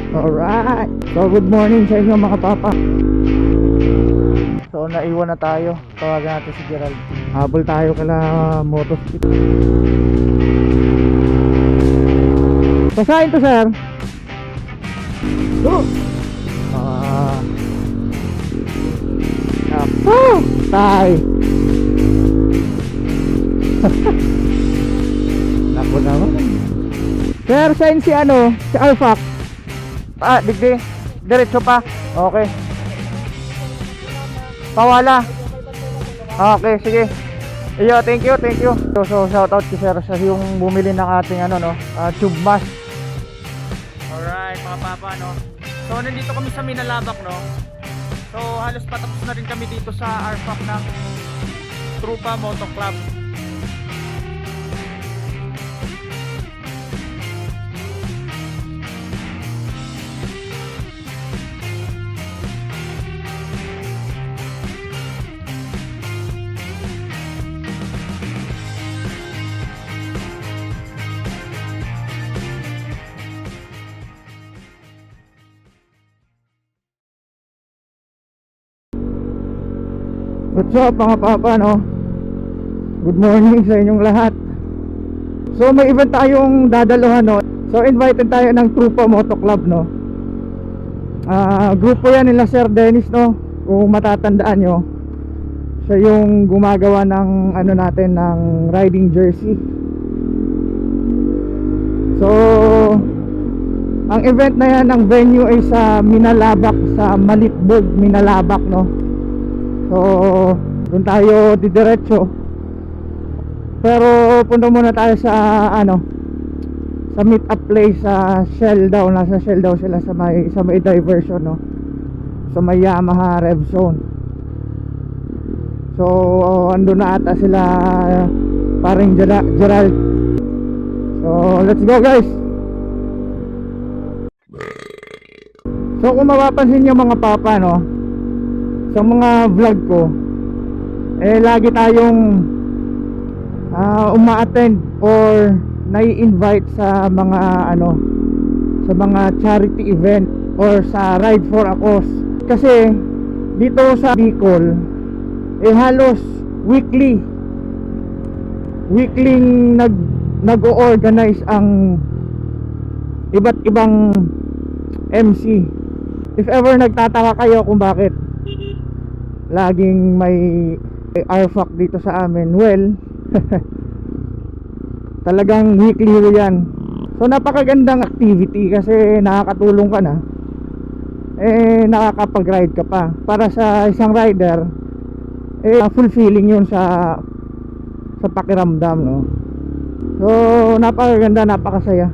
Alright. So good morning sa inyo mga papa. So naiwan na tayo. Tawagan natin si Gerald. Habol tayo kala motospit. Pasahin to sir. Oh. Apo. Tay. Naku naman. Sir, sign si ano? Si Alphac. Digdi. Diretso pa. Okay. Pawala. Okay, sige. Iyo, thank you. So shout out kay sir sa yung bumili ng ating tube mask. Alright, mga papa, no. So nandito kami sa Minalabak, no. So halos patapos na rin kami dito sa RFAC ng Trupa Moto Club. What's up mga papa, no? Good morning sa inyong lahat. So may event tayong dadaluhan, no? So invited tayo ng Trupa Moto Club, no? Grupo yan nila Sir Dennis, no? Kung matatandaan nyo, siya yung gumagawa ng natin ng riding jersey. So ang event na yan, ang venue ay sa Minalabak, sa Malitbog, Minalabak, no? So doon tayo didiretso. Pero punta muna tayo sa sa meet up place sa Shell daw. Nasa Shell daw sila sa may diversion, no? Sa may Yamaha Rev Zone. So andun na ata sila paring Gerald. So let's go guys. So kung mapapansin nyo mga papa, no, sa mga vlog ko lagi tayong uma-attend or nai-invite sa mga sa mga charity event or sa Ride for a Cause. Kasi dito sa Bicol halos weekly nag-o-organize ang iba't ibang MC. If ever nagtataka kayo kung bakit laging may RFAC dito sa amin, well talagang weekly yan. So napakagandang activity kasi nakakatulong ka na, nakakapag-ride ka pa. Para sa isang rider fulfilling yun sa pakiramdam, no? So napakaganda, napakasaya.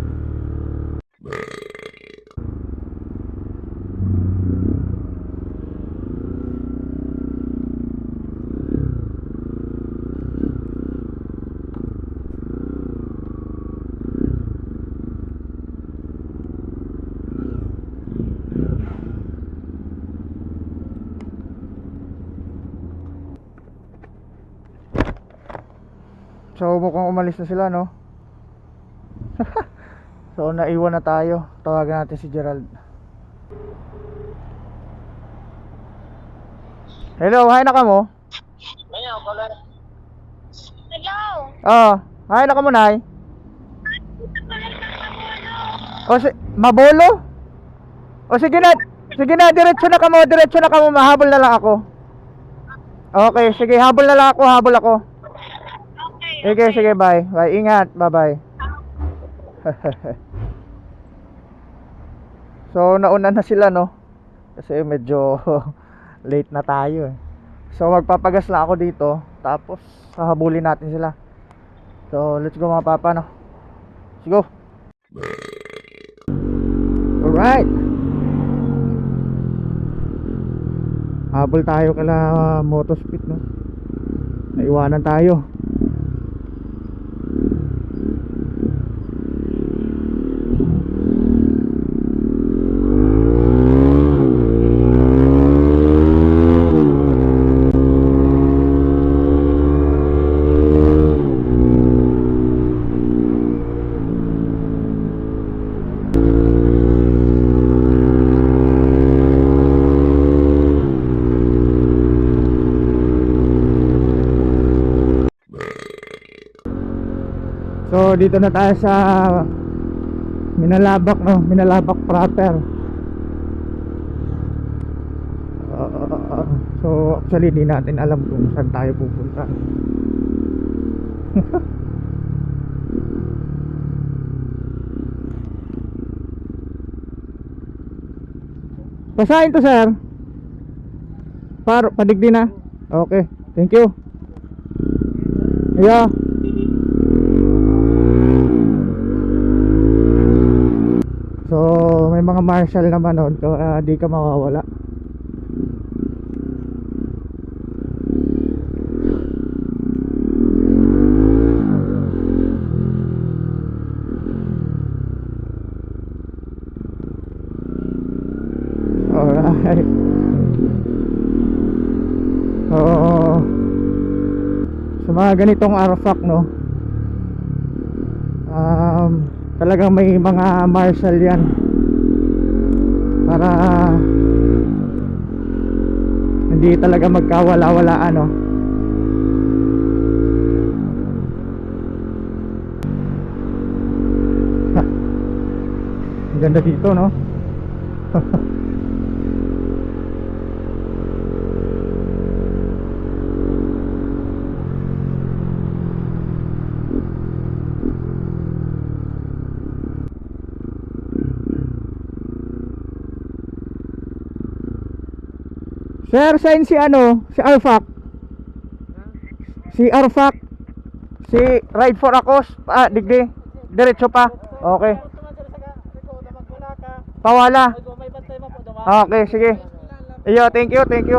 So mukhang umalis na sila, no? So naiwan na tayo. Tawagan natin si Gerald. Hello, hi na ka mo? Hello. Hi na ka mo, nay? Mabolo? Sige na, diretso na ka mo, mahabol na lang ako. Okay, sige, habol ako. Sige, bye. Bye, ingat, bye. So nauna na sila, no? Kasi medyo late na tayo eh. So magpapagas lang ako dito, tapos hahabulin natin sila. So let's go mga papa, no? Let's go. Alright. Habol tayo kala motospit, no? Naiwanan tayo. nandito na tayo sa Minalabak, no? Minalabak proper. So actually di natin alam kung saan tayo pupunta. Basahin to, sir. Padigdi na. Okay, thank you. Yeah. So may mga marshal naman noon, di ka mawawala. Alright. So sa mga ganitong artifact, no, talagang may mga marshal yan para hindi talaga magkawala-walaan, no. Ang ganda dito, no. Sir, sign si ano? Si Arfak. Si Arfak. Si Ride for Akos. Digdi. Diretso pa. Okay. Pawala. Okay, sige. Iyo, thank you, thank you.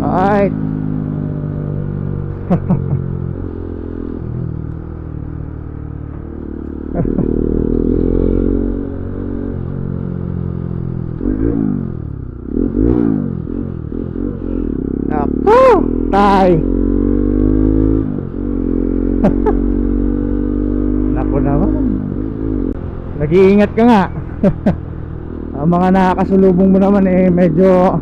Alright. Naku, tay. Naku naman. Nag-iingat ka nga. Ang mga nakakasulubong mo naman medyo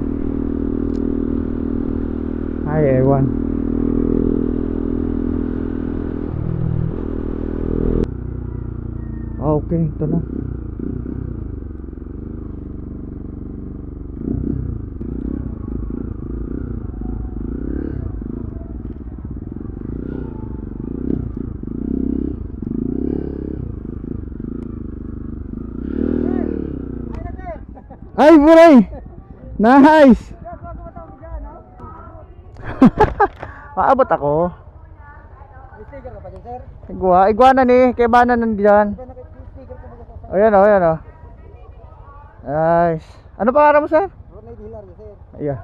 ay ewan. Okay, ito na. Ay, buray! Nice! Maabot ako. Sticker ka pa din, sir? Iguana ni, kay bana nandiyan. Ayan o, ayan o. Nice. Ano pangalan mo, sir? Ronel Hilario, sir. Ayan.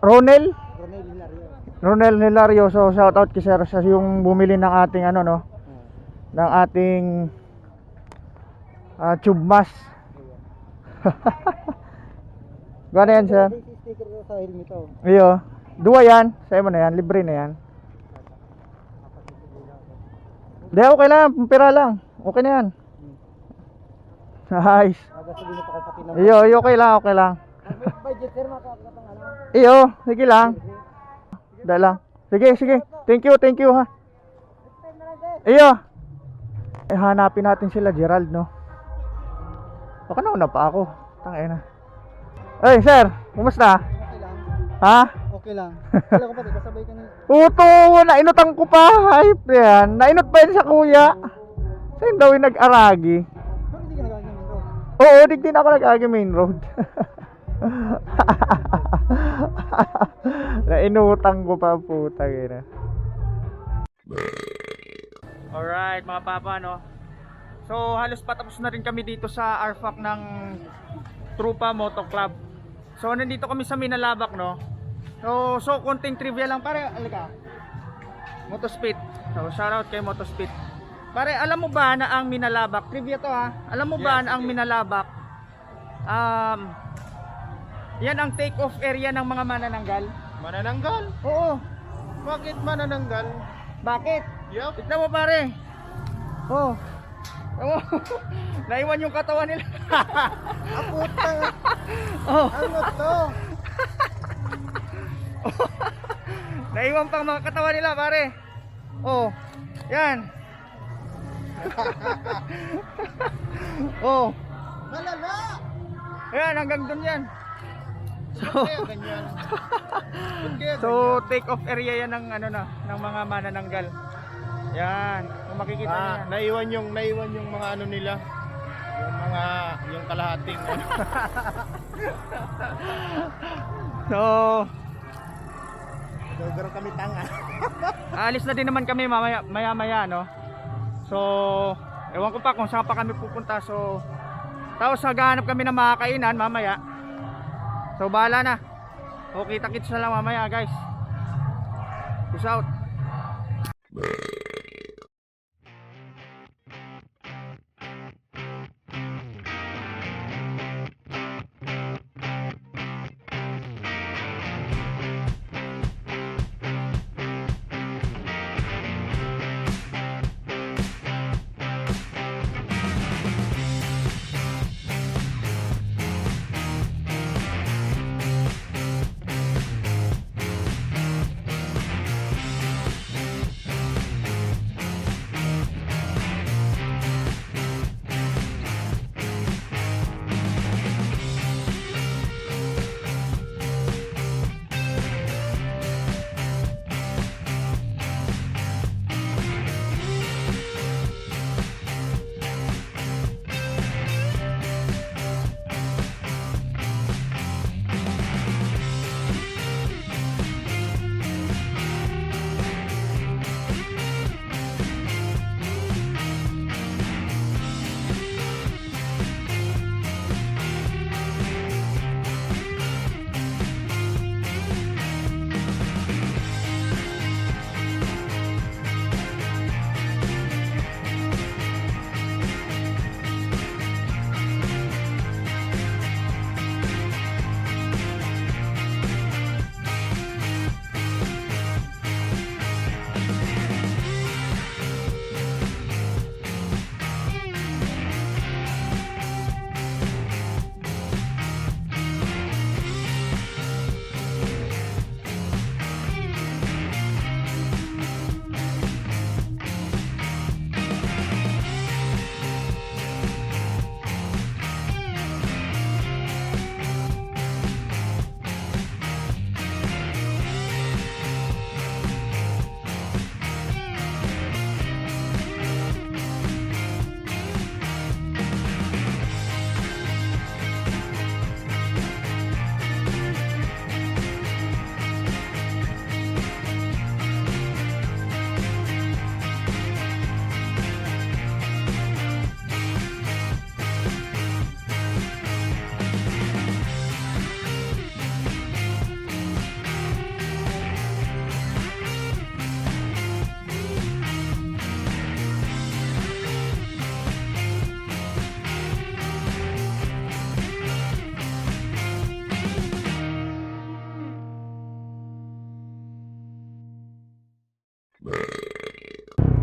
Ronel? Ronel Hilario. Ronel Hilario. So shout out kay sir, siya yung bumili ng ating ano, no, ng ating tube mask. Gano'n yan, sir? Sticker ko sa helmet to. Iyo. Dua yan. Sa'yo mo na yan. Libre na yan. Hindi, okay lang. Pira lang. Okay na yan. Nice. Sabihin pa pati na. Iyo, okay lang, okay lang. Budget, sir, makakapang ano. Iyo, sige lang. Dahil lang. Sige, sige. Thank you ha. Iyo. Hanapin natin sila, Gerald, no? Baka nauna pa ako. Tangina. Hey, sir. Kumusta? Okay lang. Ha? Okay lang. Kailan ko pa, kasabay ka ni. Puto, nainutang ko pa. Hype yan. Nainot pa yan sa kuya. Saan daw yung nag-aragi? Pero hindi ka nagagawin ko. Oo, di na ako nag-aragi main road. Nainutang ko pa, puta gina. Alright mga papa, no. So halos patapos na rin kami dito sa Arfak ng Trupa Moto Club. So nandito kami sa Minalabak, no. So konting trivia lang pare, alika. Motospeed. So shout out kay Motospeed. Pare, alam mo ba na ang Minalabak, trivia to ha. Alam mo ba na ang Minalabak yan ang take off area ng mga manananggal? Manananggal? Oo. Bakit manananggal? Bakit? Yup. Tignan mo pare. Oh. Oh. Naiwan yung katawan nila. Puta. Oh. Ano to? Naiwan pang mga katawan nila pare. Oh. Yan. Oh. Malala. Ayan, hanggang dun yan. So, Kaya ganyan. Kaya so take off area yan ng ano na, ng mga manananggal. Yan, kung makikita niyo yan. naiwan yung mga ano nila. Yung kalahating ano. So, Dogaro kami tanga. alis na din naman kami maya no. So, ewan ko pa kung saan pa kami pupunta. So, tapos naghahanap kami ng makakainan mamaya. So, bahala na. O, kita-kits na lang mamaya guys. Peace out.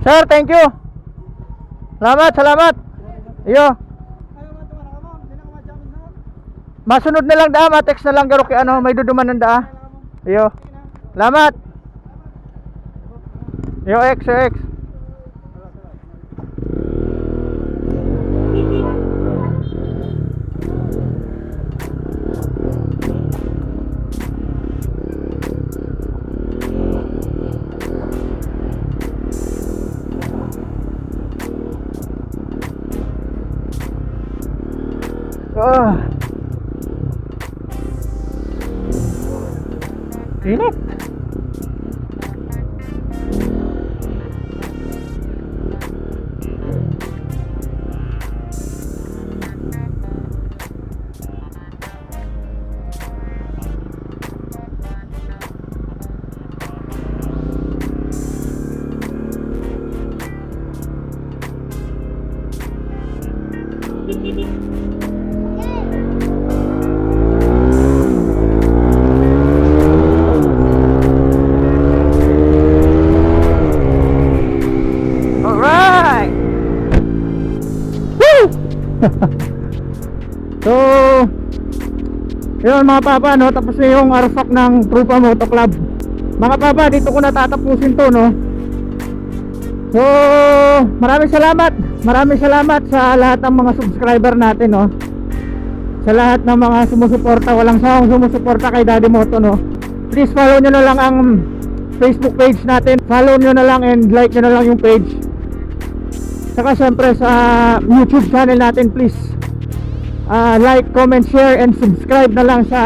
Sir, thank you. Salamat, salamat. Iyo. Ayaw nga tumara ka mo. Hindi na ka madyamin na. Masunod na lang daa, ma-text na lang garo kay ano, may duduman ng daa. Iyo. Salamat. Yo X, yo X. Init. So yun mga papa, no, tapos na yung arsak ng Trupa Moto Club. Mga papa, dito ko natatapusin to, no. So maraming salamat sa lahat ng mga subscriber natin, no, sa lahat ng mga sumusuporta, walang sawang sumusuporta kay Daddy Moto, no. Please follow nyo na lang ang Facebook page natin, follow nyo na lang and like nyo na lang yung page. Saka syempre sa YouTube channel natin, please like, comment, share and subscribe na lang sa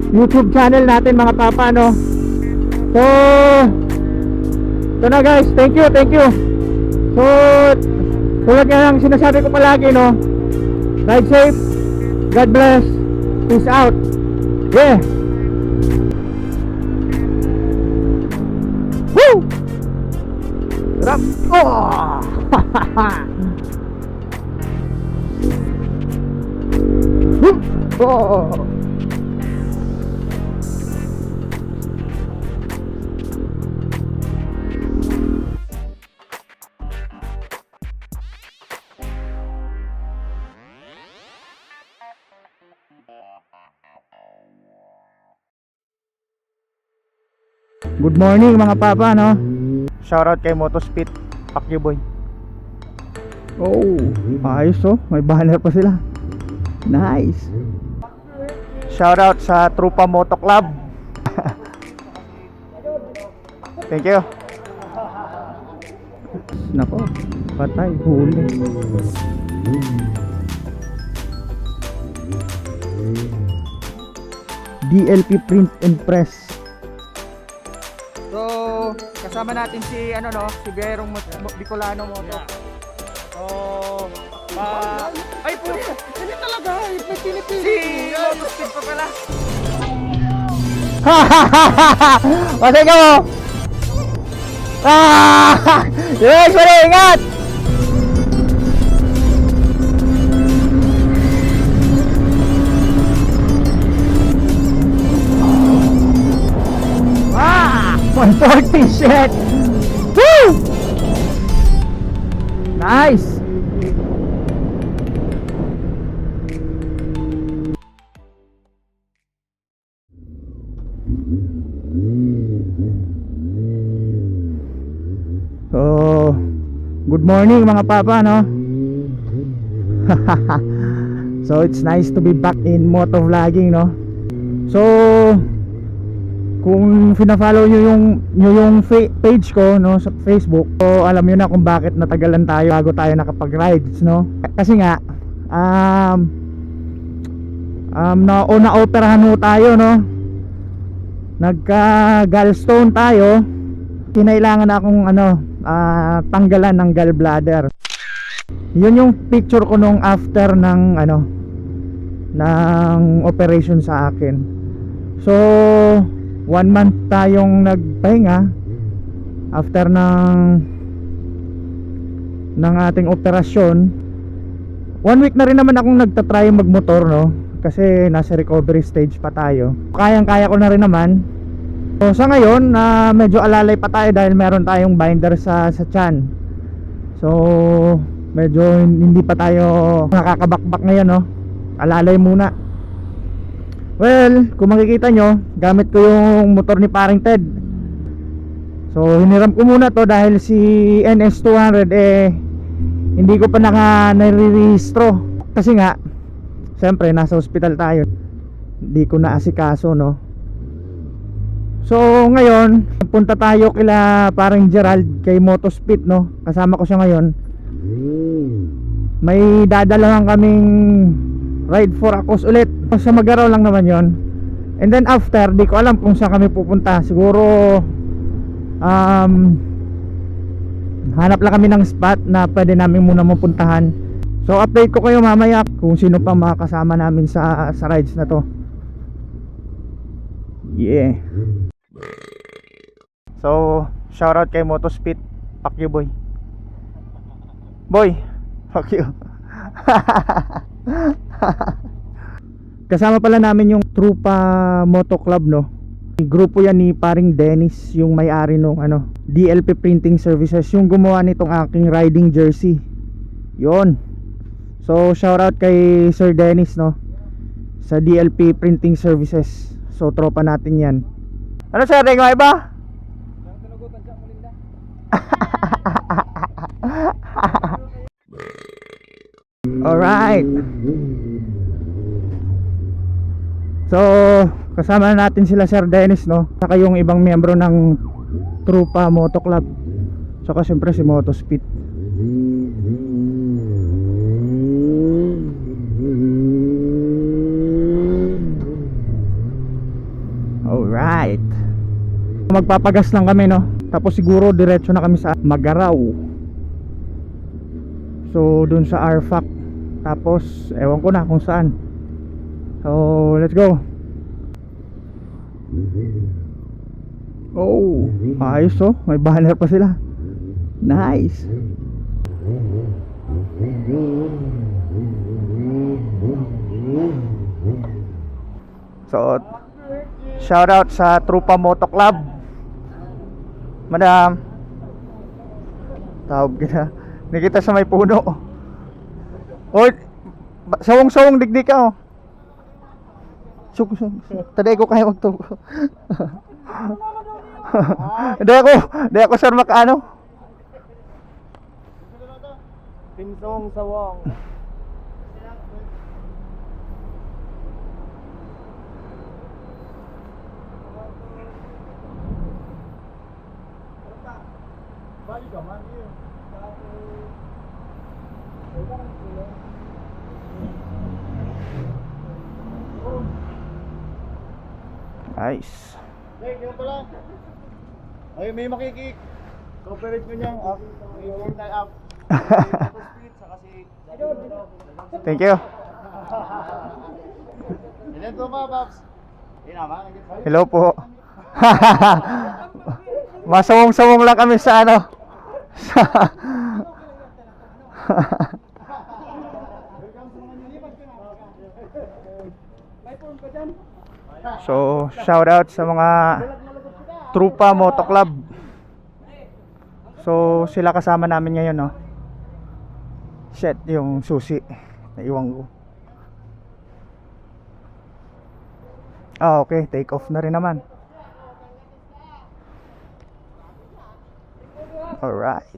YouTube channel natin mga papa, no. So ito na guys, thank you. So tulad nga lang sinasabi ko palagi, no, ride safe, God bless, peace out. Yeah. Woo! Sarap. Oh! Oh! Good morning mga papa, no. Shoutout kay Motospeed, Pacquiao boy. Oh, ayos, oh, may banner pa sila. Nice. Shoutout sa Trupa Moto Club. Thank you. Nako, patay, huli. DLP Print and Press. So, kasama natin si ano, no, si Berong Bicolano Moto. So, ay po, hindi talaga, may pinipili. Si Motospeed pa pala. Pasay ka mo. Yes, pala, ingat. Ah, 140 shit. Woo! Nice. So, good morning mga papa, no. So it's nice to be back in moto vlogging, no. So kung fina-follow nyo yung page ko, no, sa Facebook, so alam nyo na kung bakit natagalan tayo bago tayo nakapag-rides, no. Kasi nga na-operahan ho tayo, no. Nagka-gallstone tayo. Kinailangan na akong tanggalan ng gallbladder. Yun yung picture ko nung after ng ng operation sa akin. So 1 month tayong nagpahinga after ng ating operasyon. 1 week na rin naman akong nagtatry magmotor, no, kasi nasa recovery stage pa tayo. Kayang-kaya ko na rin naman. So sa ngayon, medyo alalay pa tayo dahil meron tayong binder sa tiyan. So medyo hindi pa tayo nakakabakbak ngayon, no. Alalay muna. Well, kung makikita nyo, gamit ko yung motor ni paring Ted. So hiniram ko muna to dahil si NS200 hindi ko pa nare-rehistro. Kasi nga siyempre nasa ospital tayo, hindi ko naasikaso, no. So ngayon, punta tayo kila paring Gerald kay Motospeed, no. Kasama ko siya ngayon. May dadalahan kaming ride for a cause ulit. Sa Magaraw lang naman yon. And then after, di ko alam kung saan kami pupunta. Siguro hanap lang kami ng spot na pwede namin muna mapuntahan. So update ko kayo mamaya kung sino pa makakasama namin sa rides na to. Yeah. So shoutout kay Motospeed, Pacquiao boy. Boy, fuck you. Kasama pala namin yung Trupa Moto Club, no. Grupo yan ni paring Dennis, yung may-ari nung DLP Printing Services, yung gumawa nitong aking riding jersey. Yon. So shoutout kay Sir Dennis, no, sa DLP Printing Services. So tropa natin yan. Ano sir, may iba? Yang tinugutan siya mulinda. Alright. So kasama na natin sila Sir Dennis, no, saka yung ibang miyembro ng Trupa Moto Club, saka siyempre si Motospeed. Alright. Magpapagas lang kami, no, tapos siguro diretso na kami sa Magaraw. So dun sa RFAC, tapos ewan ko na kung saan. So let's go. Oh, ayos, oh, may banner pa sila. Nice. So shout out sa Trupa Moto Club. Madam, tawag kita. Nakita sa may puno. Oh, sawong-sawong digdi ka, oh. Suk. Taday ko kaya magtuko. Hindi ako sir makaano. Pinsong sawong. Bali ka man yun. Nice. Hey, kaya pala. Ay, may makikik. Cooperate ko niya. Yung tie up. Thank you. Ilan to ba, Babs? Hello po. Masawong-sawong lang kami sa ano. So, shout out sa mga Trupa Moto Club. So, sila kasama namin ngayon, no. Shit, yung susi naiwan ko. Ah, okay, take off na rin naman. Alright.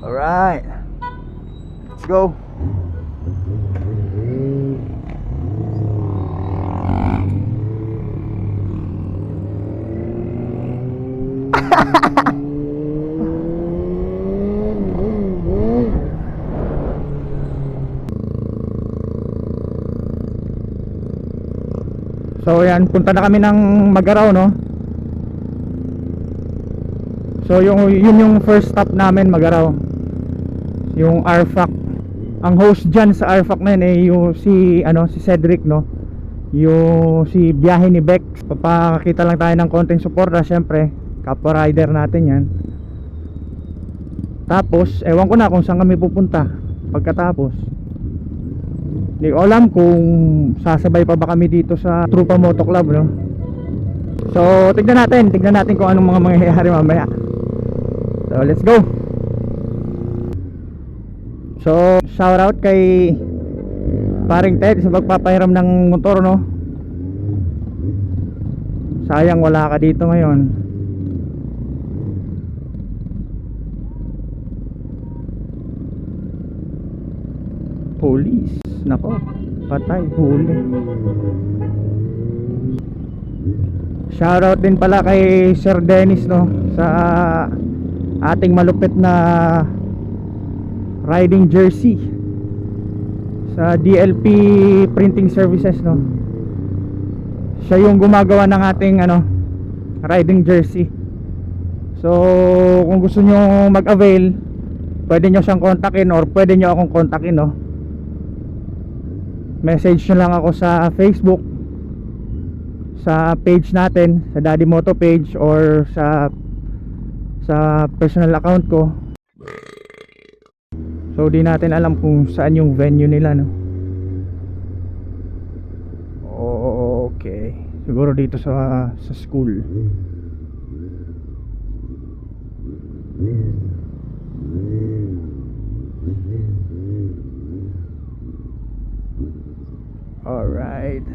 Alright, let's go. So yan, punta na kami ng Magaraw, no. So yun yung first stop namin, Magaraw. Yung RFAC. Ang host dyan sa RFAC na yun yung si Cedric, no. Yung si biyahe ni Bex. Papakita lang tayo ng konting suporta, syempre kapwa rider natin yan. Tapos ewan ko na kung saan kami pupunta pagkatapos. Hindi ko alam kung sasabay pa ba kami dito sa Trupa Moto Club, no. So tignan natin kung anong mga mangyayari mamaya. So let's go. So shout out kay paring Ted sa pagpapahiram ng motor, no. Sayang wala ka dito ngayon. Police, nako, patay, huli. Shoutout din pala kay Sir Dennis, no, sa ating malupit na riding jersey sa DLP Printing Services, no. Siya yung gumagawa ng ating riding jersey. So kung gusto nyo mag-avail, pwede nyo siyang kontakin or pwede nyo akong kontakin, no. message nyo lang ako sa Facebook, sa page natin, sa Daddy Moto page, or sa personal account ko. So di natin alam kung saan yung venue nila, no? Okay, siguro dito sa school. Alright.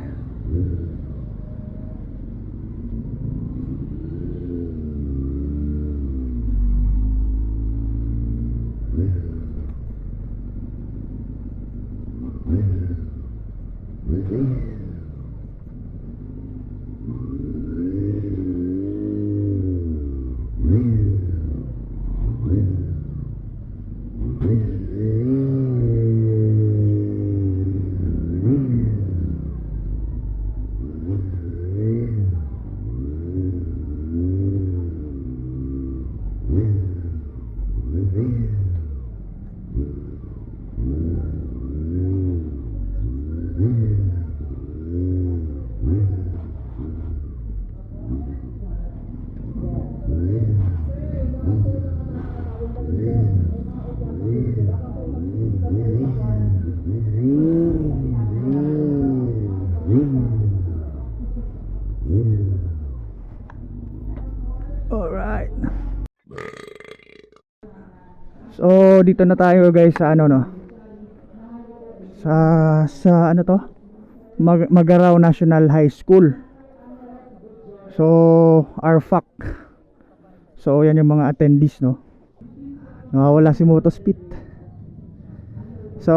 Alright. So dito na tayo guys sa ano, no, sa ano to, Magarao National High School. So RFAC. So yan yung mga attendees, no. Nawawala si Motospit. So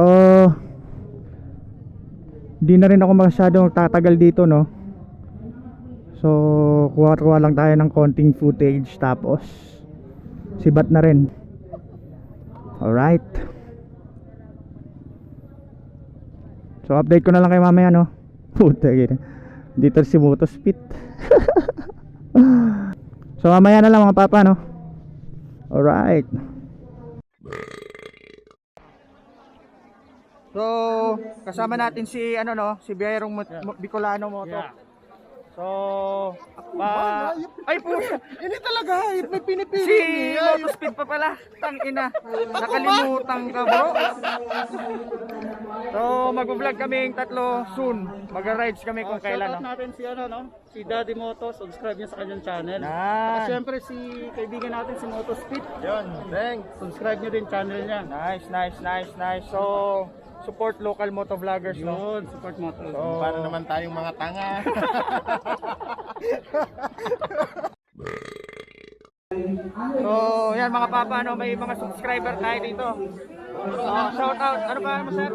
di na rin ako masyadong tatagal dito, no. So kuha lang tayo ng konting footage, tapos sibat na rin. Alright. So update ko na lang kayo mamaya, no. Puta gina, dito si Motospit. So mamaya na lang mga papa, no. Alright. So kasama natin si ano, no, si Biyerong Bicolano Moto. So ay po, Hindi talaga, may pinipili. si Motospit pa pala. Tangina, nakalimutan ka, bro. So mag-vlog kaming tatlo soon. Mag-rides kami kung kailan, Shoutout no. natin si ano, no? Si Daddy Moto, subscribe niyo sa kanyang channel. Nice. At syempre si kaibigan natin si Motospit. Yun, thanks. Subscribe niyo din channel niya. Nice. So support local moto vloggers, no. Yun, support Moto. So, Paano naman tayong mga tanga? So, yan mga papa, no, may mga subscriber tayo dito. So, shout out. Ano pa mo, sir?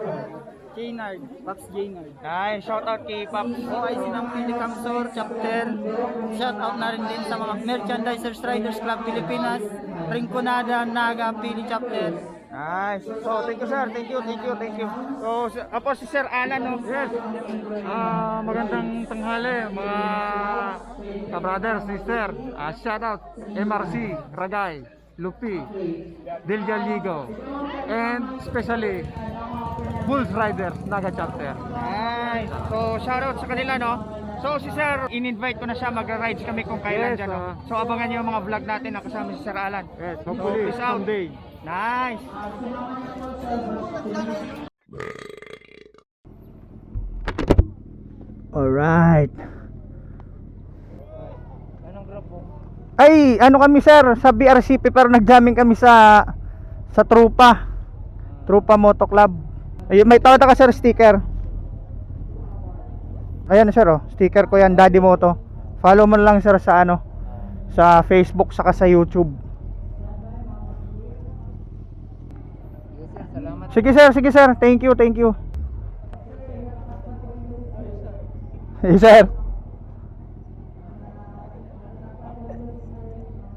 Jaynard, Paps Jaynard. Ay, shout out kay Pops. OIC ng Pilikamsor chapter. Shout out na rin din sa mga Merchandisers Riders Club Pilipinas, Rinconada, Naga, Pili chapter. Nice. So, thank you, sir. Thank you. So, ako si Sir Alan, no. Yes. Magandang tanghali mga ka-brother, sister. Shout out MRC, Ragay, Lupi, Delia Ligo, and especially Bulls Riders, Naga Chapter. Nice. So, shout out sa kanila, no. So, si Sir, in-invite ko na siya, mag-rides kami kung kailan Yes, dyan, no. So, abangan niyo yung mga vlog natin na kasama si Sir Alan. Yes, So, hopefully peace out. someday. Nice. Alright. Anong group mo? Ay, ano kami sir, sa BRCP, pero nagjamming kami sa Trupa Moto Club. Ay, may tawag ka sir, sticker. Ayan sir, oh, sticker ko yan, Daddy Moto. Follow mo na lang sir sa ano, sa Facebook saka sa YouTube. Salamat. Sige sir, thank you. Hey sir.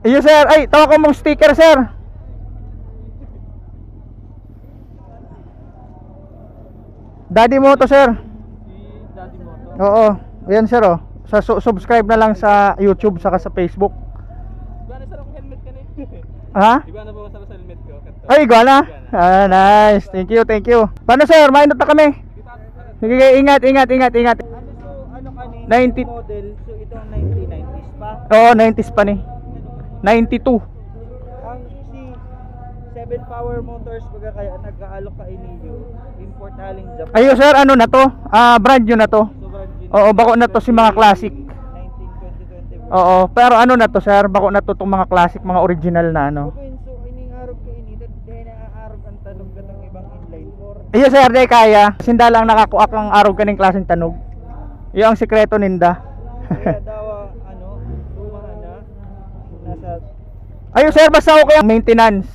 Iyo sir, ay tawa ko mong sticker sir. Daddy Moto sir. Si Daddy Moto. Oo, ayan sir, oh. Subscribe na lang sa YouTube saka sa Facebook. Iba na sa helmet ka na. Ha? Iba na ba sa helmet ko? Ay, iguana. Ah, nice. Thank you. Paano sir? Maindot na kami. Sige, ingat. Ano kanina? 90 Model. So ito ang 1990s pa. Oo, 90s pa ni. 92. Ang si 7 Power Motors baga kaya nag-aalok ka inyo. Import haling Japan. Ayo sir, ano na to? Brand new na to. Sobrang Oo, bako na to si mga classic. 1920. Oo, pero ano na to sir? Bako na to tong mga classic, mga original na ano. So ining arog ka ini dahil naaarog ang tanog katong ibang inline 4. Iyo sir, day kaya. Sinda lang nakakuak ang arog kaning klaseng tanog. Iyo ang sikreto ninda. Kaya daw tumahan na nasa Ayo sir, basta okay ang maintenance.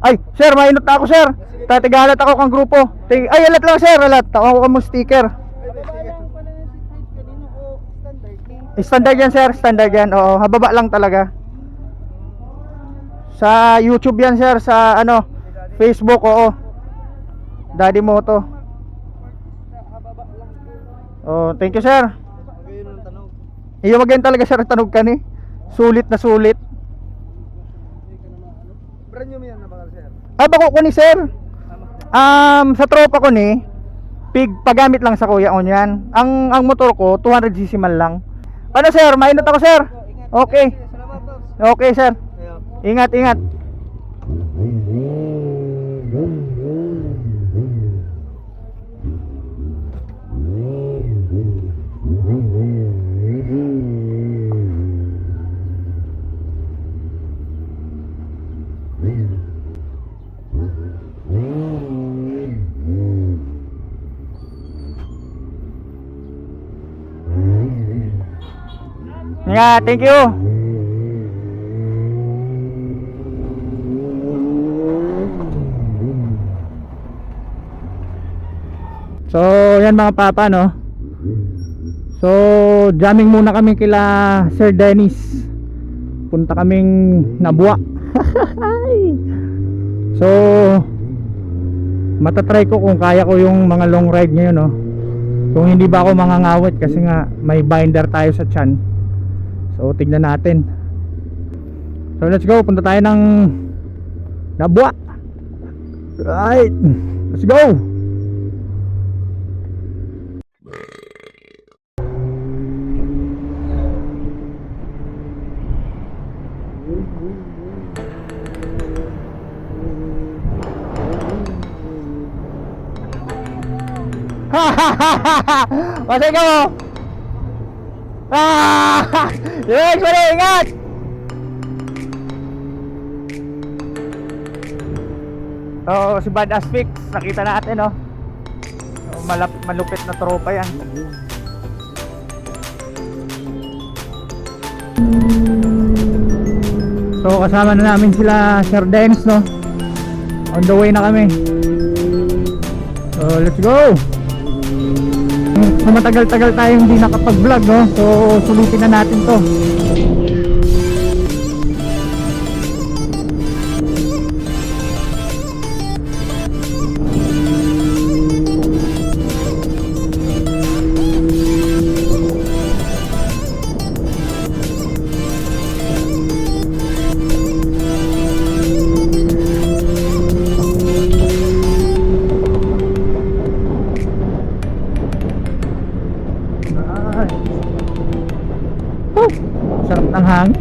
Ay, sir, mainot na ako sir. Tatigalat ako kang grupo. Ay, alat lang sir, alat. Tawa ko kang sticker. Babalang pala ng seat height kanino o standard ni? Standard yan sir, standard yan. Oo, hababa lang talaga. Sa YouTube yan sir, sa ano, Facebook, oo. Daddy Moto. Hababa lang. Oh, thank you sir. Ngayon ang tanong. Iyo maganda talaga sir tanog kani. Sulit na sulit. Brand new yan na bakal sir. Bako ko ni sir. Sa tropa ko ni pagamit lang sa kuya on yan. Ang motor ko 200cc man lang. Ano sir, mainot ako sir. Okay. Salamat boss. Okay sir. Ingat. Ingat, thank you. So, yan mga papa, no? So, jamming muna kami kila Sir Dennis. Punta kaming Nabua. So, matatry ko kung kaya ko yung mga long ride ngayon, no? Kung hindi ba ako mangangawit kasi nga may binder tayo sa tiyan. So, tignan natin. So, let's go. Punta tayo ng Nabua. Right. Let's go. Masay ka mo. Yes, mali, ingat. So, si Badass Fix, nakita natin, no? So, malupit na tropa yan. So, kasama na namin sila Sir Dennis, no? On the way na kami. So, let's go. So, matagal-tagal tayong hindi nakapag-vlog, no? So, sulitin na natin to. Sarap ng hangin.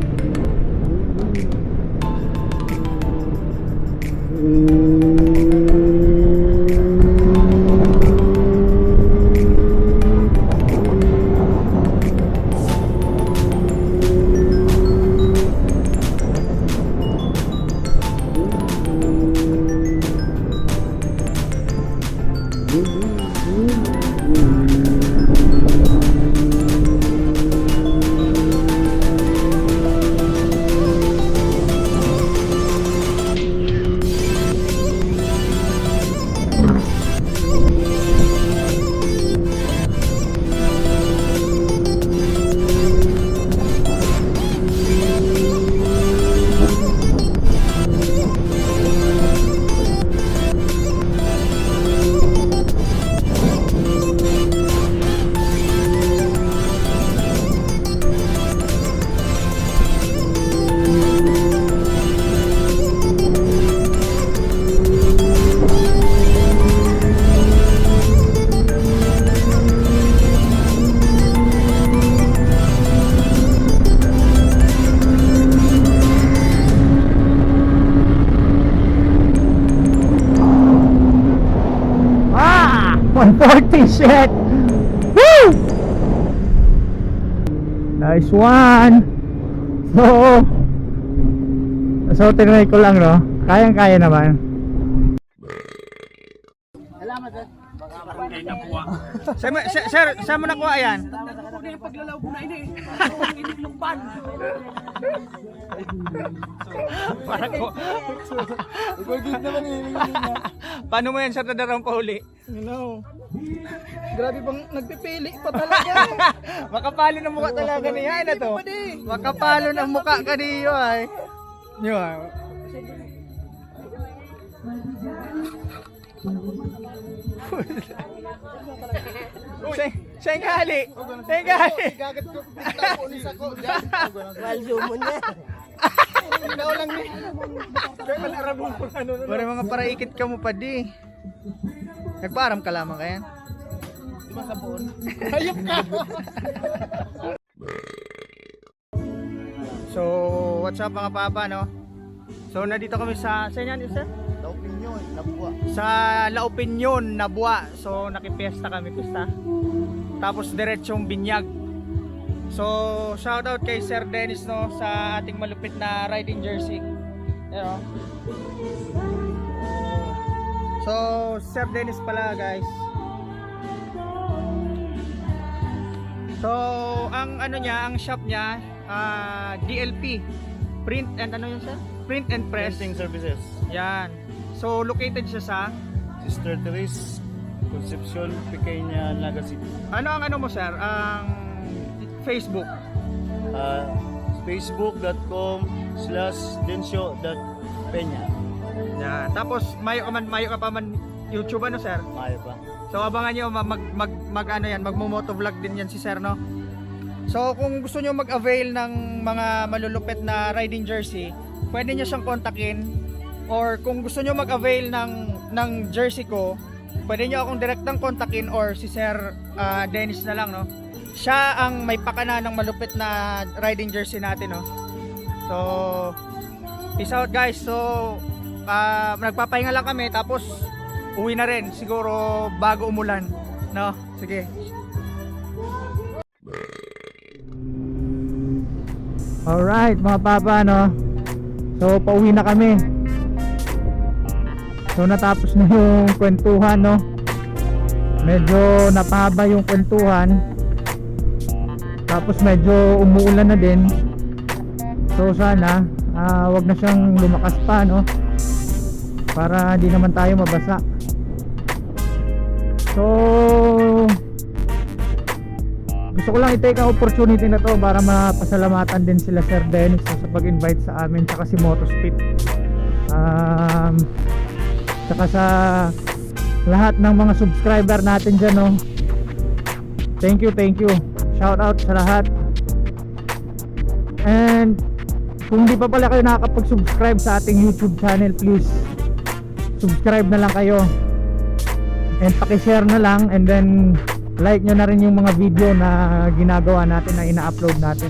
140, shit! Woo! Nice one! So tinry ko lang, no? Kayang-kaya naman. Sir, mo nakuha yan? Parang ko. Paano mo yan, sir, nadarang pahuli? Grabe bang nagpipili pa talaga. Makapalo ng mukha talaga niya, na to. Makapalo ng mukha ka niyo, ay. Niyo, ay. Siya yung gali. Siya yung gali. Gagat ko, tignan ko ni Sako. Waldo mo na. Ikaw lang ni. Kaya malarabong ko ano. Pare mga paraikit ka mo pa di. Nagparam ka lamang kaya? Di ba sa buon? Hayop ka! So, what's up mga papa, no? So, nandito kami sa yan, sir? La Opinion, Nabua. Sa La Opinion, Nabua. So, nakipiesta kami, pista. Tapos, diretsong binyag. So, shoutout kay Sir Dennis, no? Sa ating malupit na riding jersey. You know? So, Sir Dennis pala, guys. So, ang ano niya, ang shop niya, DLP. Print and ano yun, sir? Print and press. Printing services. Yan. So, located siya sa Sister Therese, Concepcion, Pequeña, Naga City. ano ang ano mo, sir? Ang Facebook. Facebook.com/densyo.peña. Yan. Tapos mayo ka pa man YouTube, ano, sir? Maayo pa. So abangan niyo mag ano yan, magmo-moto vlog din yan si sir, no? So kung gusto niyo mag-avail ng mga malulupit na riding jersey, pwede niyo siyang kontakin, or kung gusto niyo mag-avail ng jersey ko, pwede niyo akong direktang kontakin, or si Sir Dennis na lang, no? Siya ang may pakana ng malupit na riding jersey natin, no? So peace out, guys. So nagpapahinga lang kami, tapos uwi na rin siguro bago umulan, no? Sige. Alright mga papa, no? So pauwi na kami. So natapos na yung kwentuhan, no? Medyo napahaba yung kwentuhan. Tapos medyo umuulan na din. So sana wag na siyang lumakas pa, no? Para di naman tayo mabasa. So gusto ko lang i-take ang opportunity na to para mapasalamatan din sila Sir Dennis sa pag-invite sa amin, tsaka si Motospeed, tsaka sa lahat ng mga subscriber natin dyan, no? Thank you, shout out sa lahat. And kung di pa pala kayo nakakapag-subscribe sa ating YouTube channel, please subscribe na lang kayo, and paki-share na lang, and then like nyo na rin yung mga video na ginagawa natin, na ina-upload natin.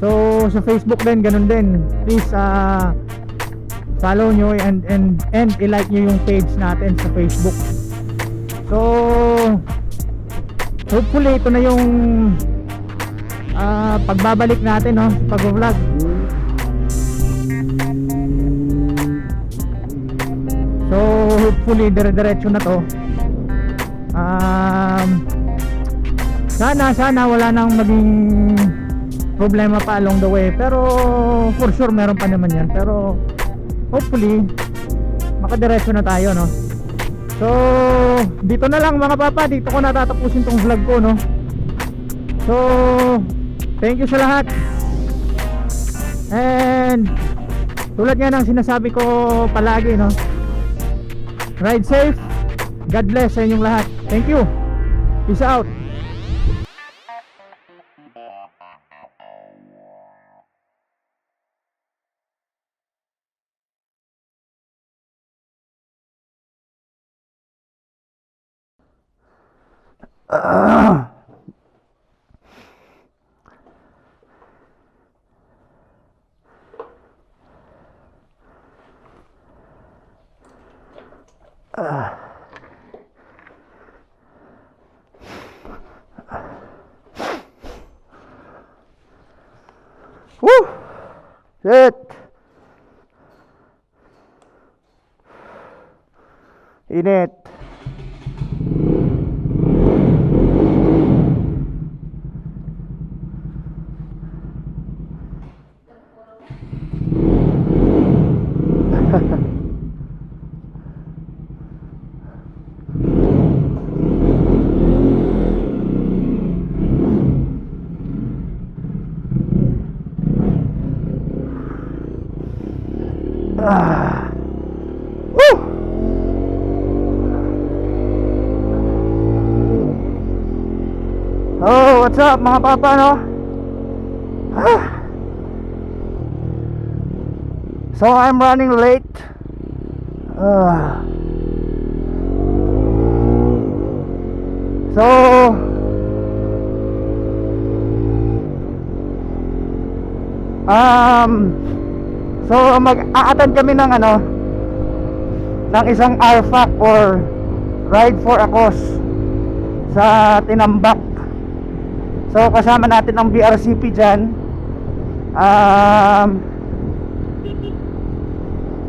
So sa Facebook din, ganun din. Please follow nyo and i-like nyo yung page natin sa Facebook. So hopefully ito na yung pagbabalik natin, no, sa pag-vlog. So hopefully dire-diretso na to. Sana wala nang maging problema pa along the way, pero for sure meron pa naman yan, pero hopefully makadiretso na tayo, no? So dito na lang mga papa, dito ko natatapusin tong vlog ko, no? So thank you sa lahat, and tulad nga ng sinasabi ko palagi, no? Ride safe, God bless sa inyong lahat. Thank you, peace out. Shit. Init. Ah. Woo! Oh, what's up mga papa, no? Ah. So I'm running late. Ah. So mag-a-attend kami ng ng isang RFAC or Ride for a Cause sa Tinambak. So kasama natin ang BRCP dyan.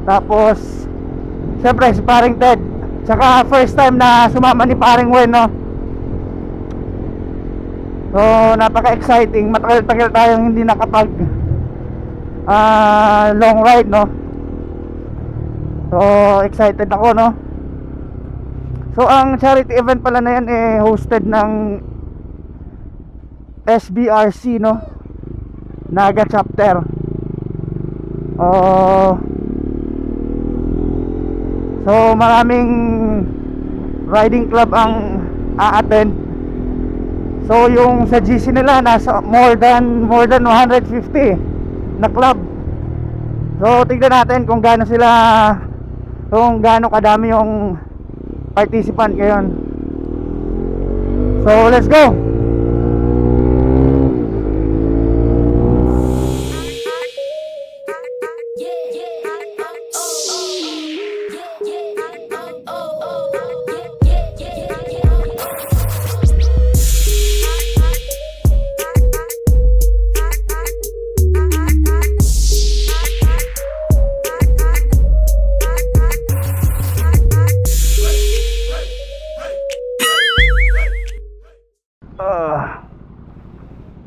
Tapos syempre si paring Ted, tsaka first time na sumama ni paring Wen, no? So napaka-exciting. Matagal-tagal tayong hindi nakapag long ride, no? So excited ako, no? So ang charity event pala na yan hosted ng SBRC, no? Naga chapter. So maraming riding club ang a-attend. So yung sa GC nila nasa more than 150 na club. So tignan natin kung gaano kadami yung participant ngayon. So let's go.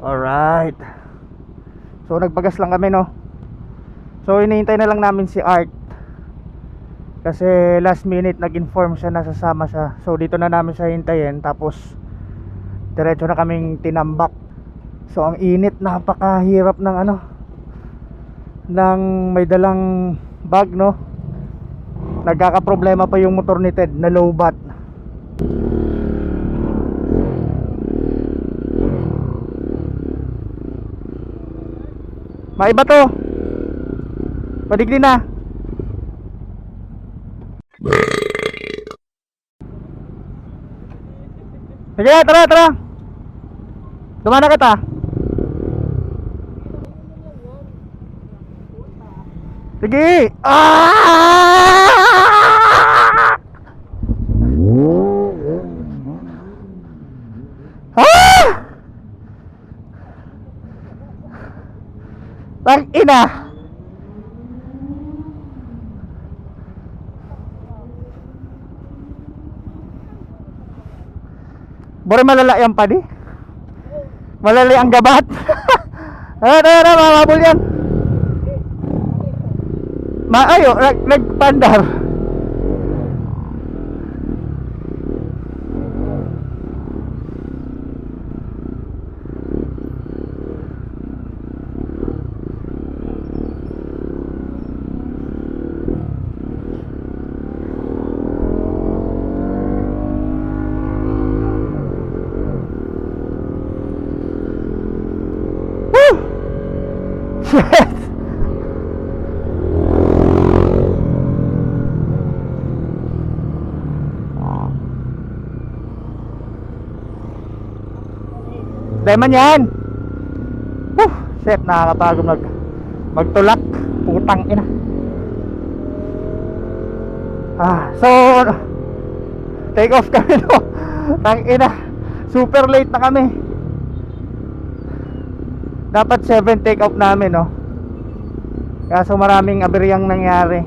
Alright. So nagbagas lang kami, no? So hinihintay na lang namin si Art, kasi last minute nag-inform siya na sasama siya. So dito na namin siya hintayin. Tapos diretso na kaming Tinambak. So ang init, napakahirap ng ng may dalang bag, no? Nagkakaproblema pa yung motor ni Ted na low bat. Maiba to. Padigli na. Sige, tara. Dumana kita. Sige. Tang ina. Bore malala yan pa di. Malala ang gabat. Tara, mamabol yan. Maayo, nagpandar. Shit. Diamond yan. Shit, nakakapagod magtulak. Putang ina. So take off kami, no? Tang ina. Super late na kami. Dapat 7 take off namin, no? Kaso maraming aberyang nangyari.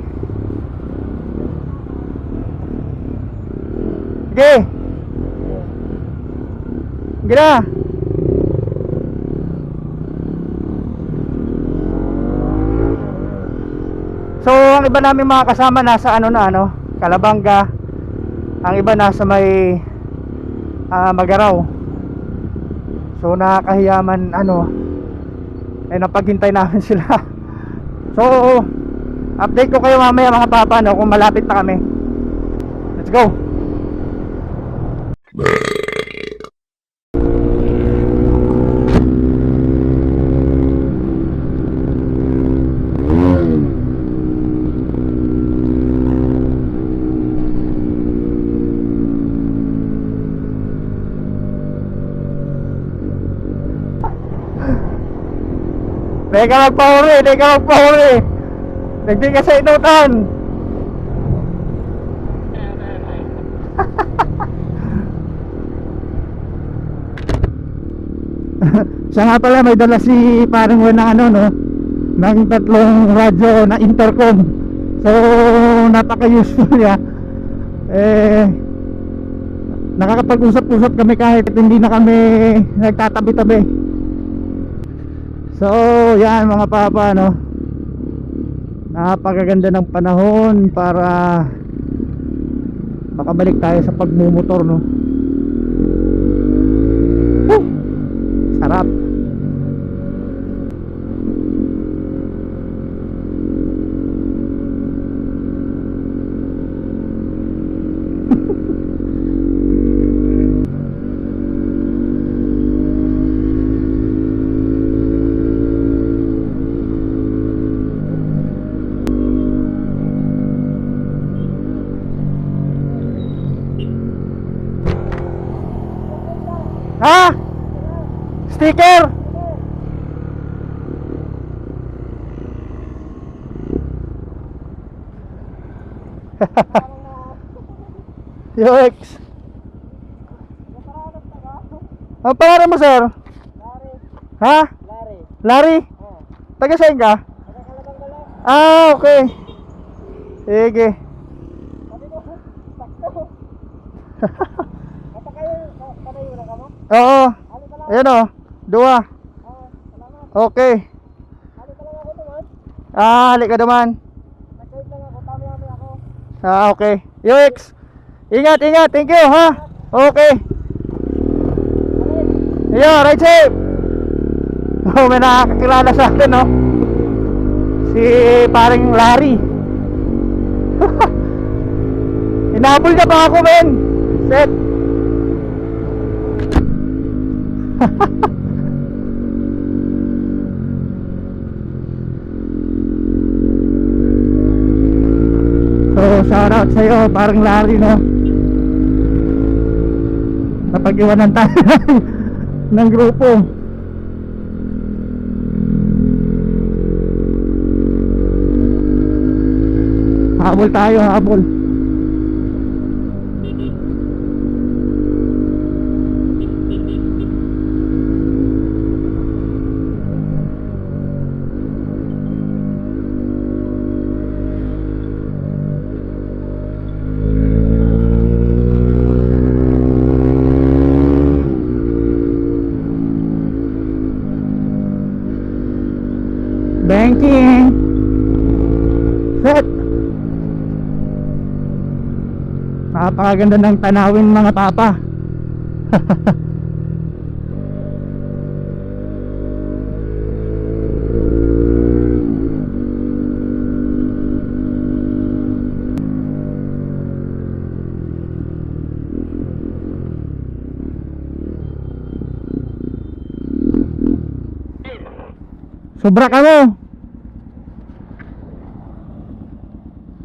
Sige. Sige na. So ang iba namin mga kasama nasa Calabanga. Ang iba nasa may Magaraw. So nakakahiyaman napaghintay namin sila. So update ko kayo mamaya mga papa kung malapit na kami. Let's go. Teka magpahuli. Nagdi ka sa inutan. Siya nga pala may dala si parang ng tatlong radyo na intercom. So napaka-useful niya. Nakakapag-usap-usap kami kahit hindi na kami nagtatabi-tabi. So yan mga papa napakaganda ng panahon para makabalik tayo sa pagmumotor Woo! Sarap. Ha? Sticker? UX. Ang pangalan mo, sir? Larry. Ha? Larry. Larry? Oh. Taga saan ka? Nakakalabang lang. Okay. Sige. Sabi ko, sakto. Kapakayo na ka mo? Oo. Ali ka lang. Ayan dua. Salamat. Okay. Ali ka lang ako naman. Halik ka naman. Nag-guide lang ako. Tami-tami ako. Okay. UX. Ingat. Thank you, ha? Okay. Ayan, right safe. May nakakakilala sa atin, si paring Larry. Hinabol niya pa ako, men. Set. So shout out sa'yo parang Larry napag-iwanan tayo ng grupo. Habol tayo. Banking. Set. Napakaganda ng tanawin mga papa. Sobra ka mo.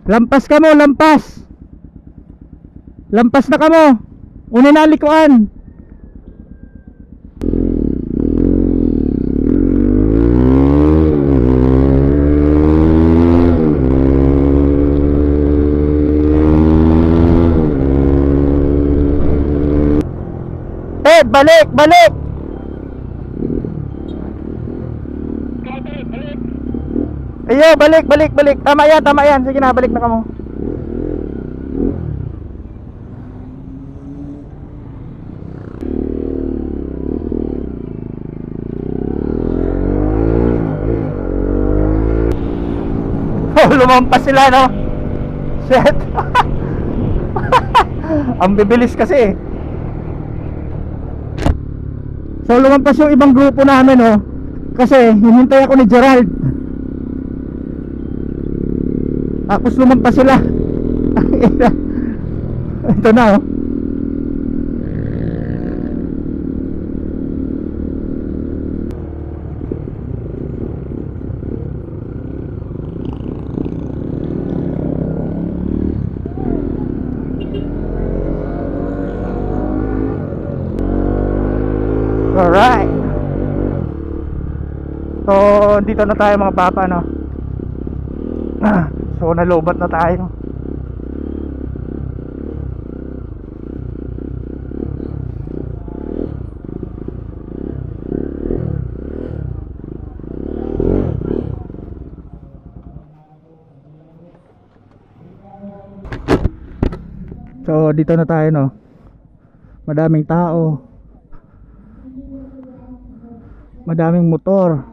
Lampas ka mo, lampas. Lampas na ka mo. Una na likuan. Balik. Iyo, balik, balik, balik. Tama yan, tama yan. Sige na, balik na kamo. Oh, lumampas sila, no? Shit. Ang bibilis kasi. So lumampas yung ibang grupo namin, oh. Kasi hinintay ako ni Gerald. Tapos lumampas sila. Ito na, oh. Alright. So, dito na tayo mga papa, no? So, nalobat na tayo. So, dito na tayo, no? Madaming tao. Madaming motor.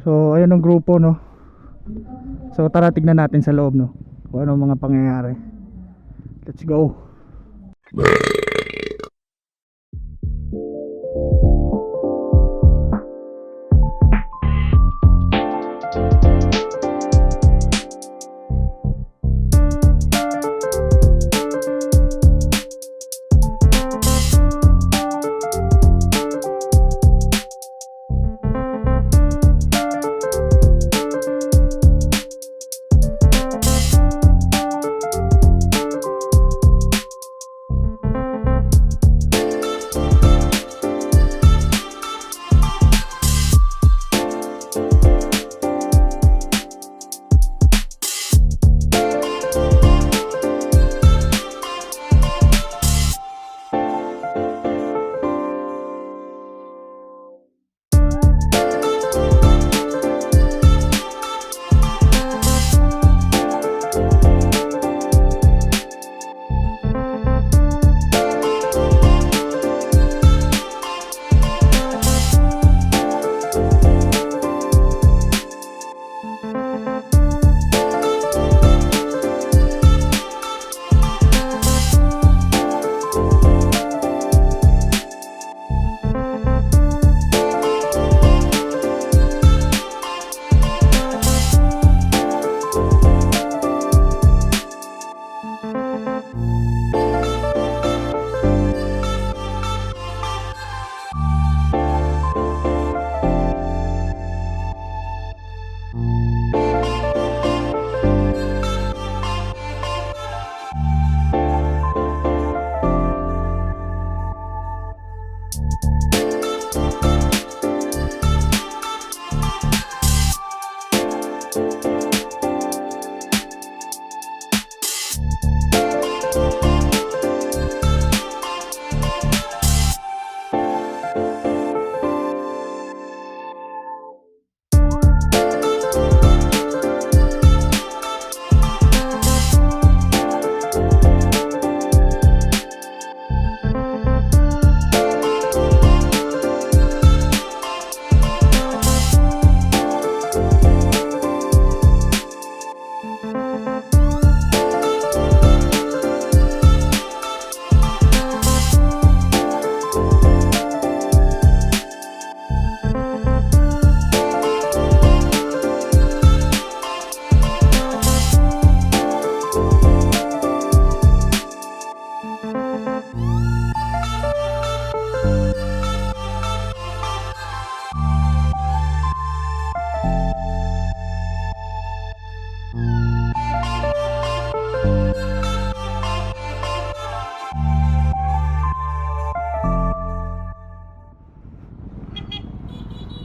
So ayun ang grupo, no. So tara tignan natin sa loob, no, kung ano mga pangyayari. Let's go.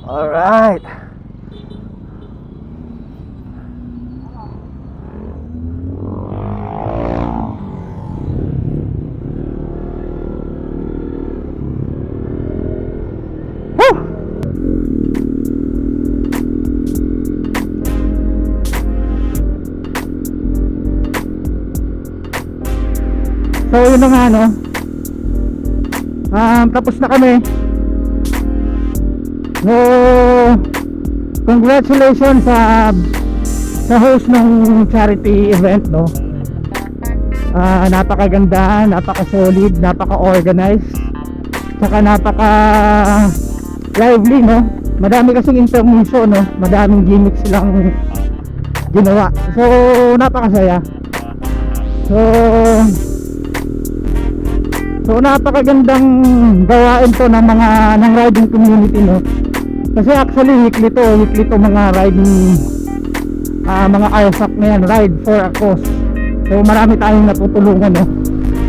All right. Woo! So yun na nga, no. Tapos na kami. So congratulations sa host ng charity event, no. Napakaganda, napaka-solid, napaka-organized, saka napaka-lively, no. Madami kasing information, no. Madaming gimmicks silang ginawa. So napakasaya. So napakagandang gawain to ng riding community, no. Kasi actually weekly to mga riding mga RSAC na yan, ride for a cause. So marami tayong natutulungan, no.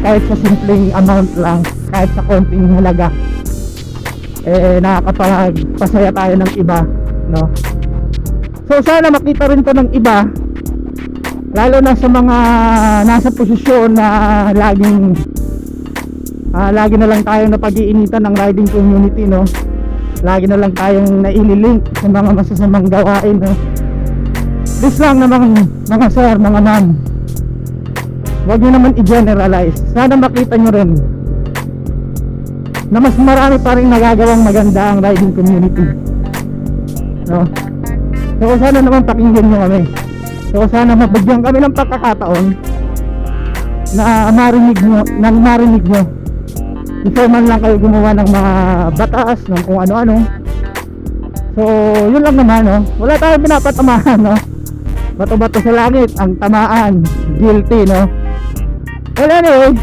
Kahit sa simpleng amount lang, kahit sa konting halaga, nakakapagpasaya tayo ng iba, no. So sana makita rin to ng iba, lalo na sa mga nasa posisyon na lagi na lang tayong napag-iinitan ng riding community, no. Lagi na lang tayong naililink sa mga masasamang gawain, no. Please lang naman mga sir, mga ma'am, huwag nyo naman i-generalize. Sana makita nyo rin na mas marami pa rin nagagawang maganda ang riding community, no. So sana naman pakinggan nyo kami. So sana mabigyan kami ng pagkakataon na marinig nyo before man lang kayo gumawa ng mga batas, ng kung ano-ano. So yun lang naman, no. Wala tayong pinapatamahan, no. Bato-bato sa langit ang tamaan, guilty, no. Well, anyway,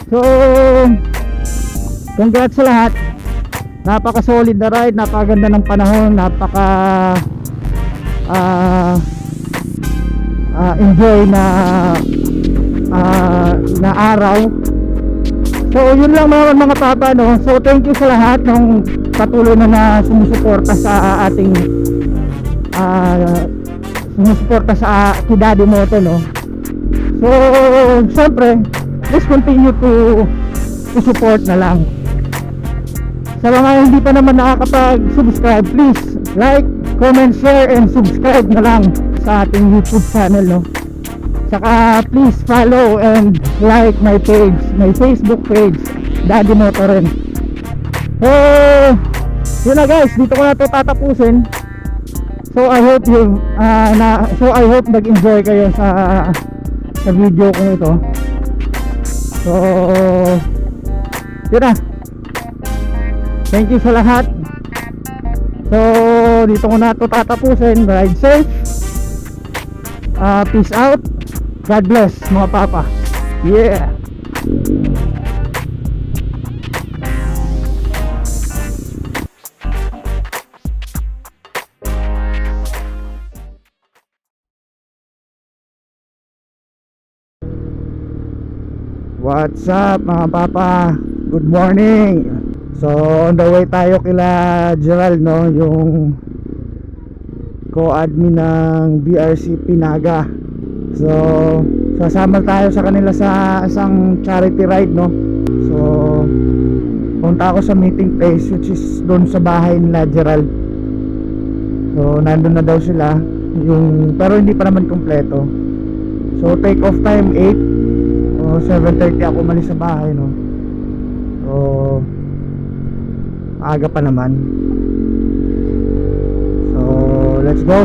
so congrats sa lahat. Napaka solid na ride, napakaganda ng panahon, napaka enjoy na araw. So yun lang mga papa, no. So thank you sa lahat ng patuloy na sumusuporta sa ating sumusuporta sa Kidadi Moto, no. So syempre, please continue to support na lang. Sa mga hindi pa naman nakakapag-subscribe, please like, comment, share, and subscribe na lang sa ating YouTube channel, no. Saka please follow and like my page, my Facebook page, Daddy Moto rin. So yun na guys, dito ko na ito tatapusin. So I hope nag-enjoy kayo sa video ko ito. So yun na. Thank you sa lahat. So dito ko na ito tatapusin. Ride safe. Peace out. God bless mga papa. Yeah. What's up mga papa? Good morning. So on the way tayo kila Gerald, no, yung co-admin ng BRC Pinaga. So sasama tayo sa kanila sa isang charity ride, no. So punta ako sa meeting place, which is doon sa bahay nila Gerald. So nandun na daw sila, pero hindi pa naman kompleto. So take off time 8 o 7:30 ako umalis sa bahay, no. So aga pa naman. So let's go.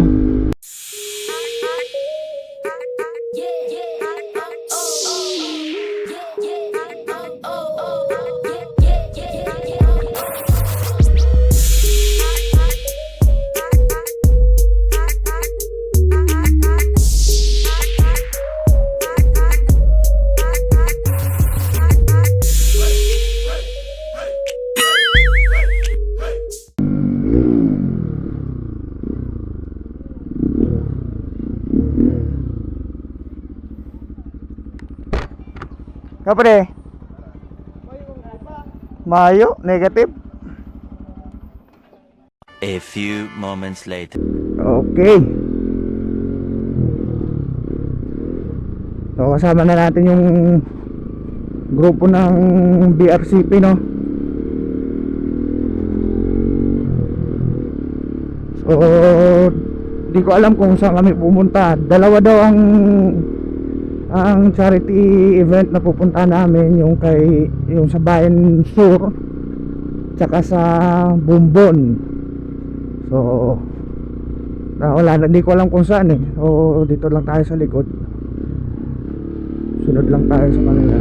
Kapre? Mayo, negative. A few moments later. Okay. So kasama na natin yung grupo ng BRCP, no. So di ko alam kung saan kami pumunta. Dalawa daw ang Ang charity event na pupunta namin yung sa Bayan Sur tsaka sa Bumbon. So wala, hindi ko alam kung saan eh. So dito lang tayo sa likod. Sunod lang tayo sa kanila.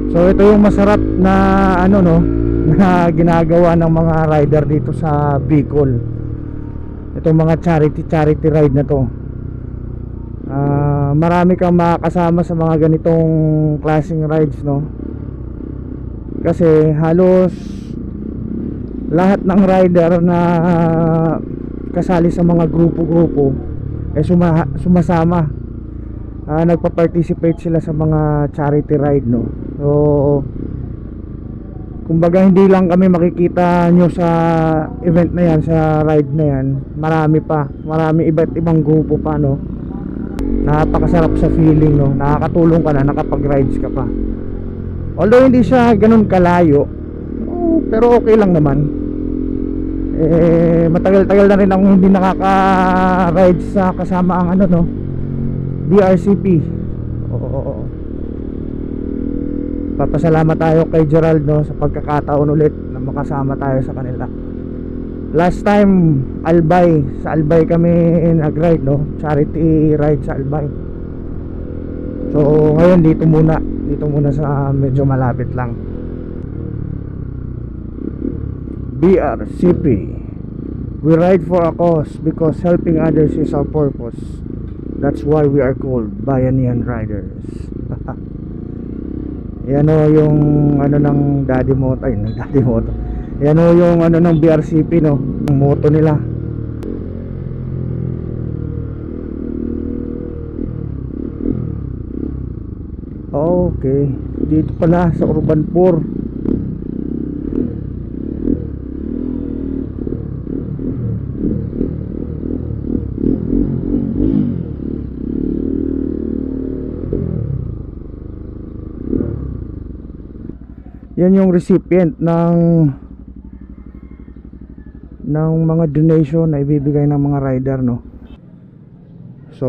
So ito yung masarap na ano no, na ginagawa ng mga rider dito sa Bicol. Itong mga charity ride na to. Marami kang makakasama sa mga ganitong klaseng rides no. Kasi halos lahat ng rider na kasali sa mga grupo-grupo sumasama. Nagpa-participate sila sa mga charity ride no. So kumbaga hindi lang kami makikita nyo sa event na yan, sa ride na yan. Marami iba't ibang grupo pa no. Napakasarap sa feeling no. Nakakatulong ka na, nakapag-rides ka pa. Although hindi siya ganun kalayo, pero okay lang naman. Matagal-tagal na rin akong hindi nakaka-ride sa kasama ang ano no, BRCP. Papasalamat tayo kay Gerald no, sa pagkakataon ulit na makasama tayo sa kanila. Last time Albay, sa Albay kami nag-ride no, charity ride sa Albay. So ngayon dito muna sa medyo malapit lang. BRCP, we ride for a cause because helping others is our purpose. That's why we are called Bayanihan Riders. Yan o yung ano ng Daddy Moto, yan o yung ano ng BRCP no, yung moto nila. Okay, dito pala sa Urban 4. Yan yung recipient ng mga donation na ibibigay ng mga rider no. So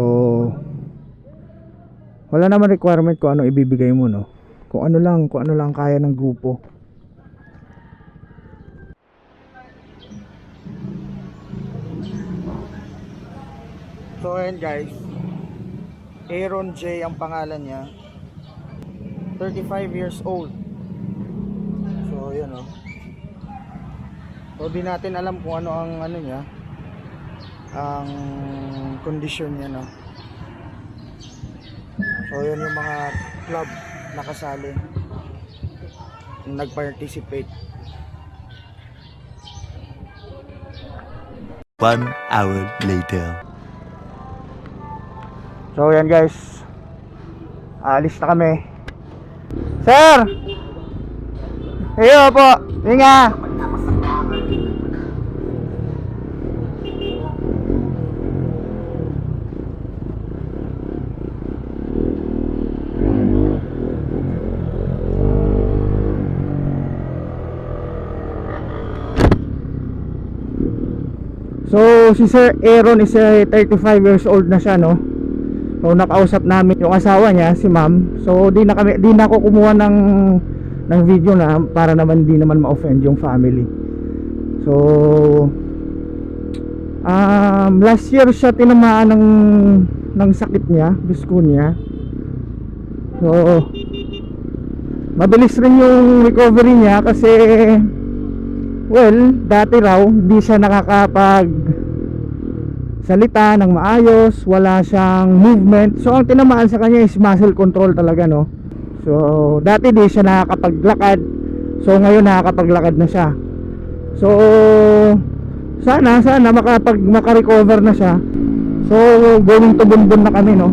wala naman requirement kung ano ibibigay mo no. Kung ano lang kaya ng grupo. So ayan guys, Aaron J ang pangalan niya, 35 years old. So yan o. So di natin alam kung ano ang ano niya, ang condition niya no. So yan yung mga club nakasali, nag-participate. 1 hour later. So yan guys, alis na kami. Sir! Iyo po, inga. So si Sir Aaron is 35 years old na siya no. So nakausap namin yung asawa niya, si Ma'am. So di na ako kumuha ng video na para naman di naman ma-offend yung family. So last year siya tinamaan ng sakit niya, biskunya. So mabilis rin yung recovery niya kasi well, dati raw di siya nakakapag salita ng maayos, wala siyang movement. So ang tinamaan sa kanya is muscle control talaga no. So dati di siya nakakapaglakad. So ngayon nakakapaglakad na siya. So sana makarecover na siya. So going to Bunbun na kami no.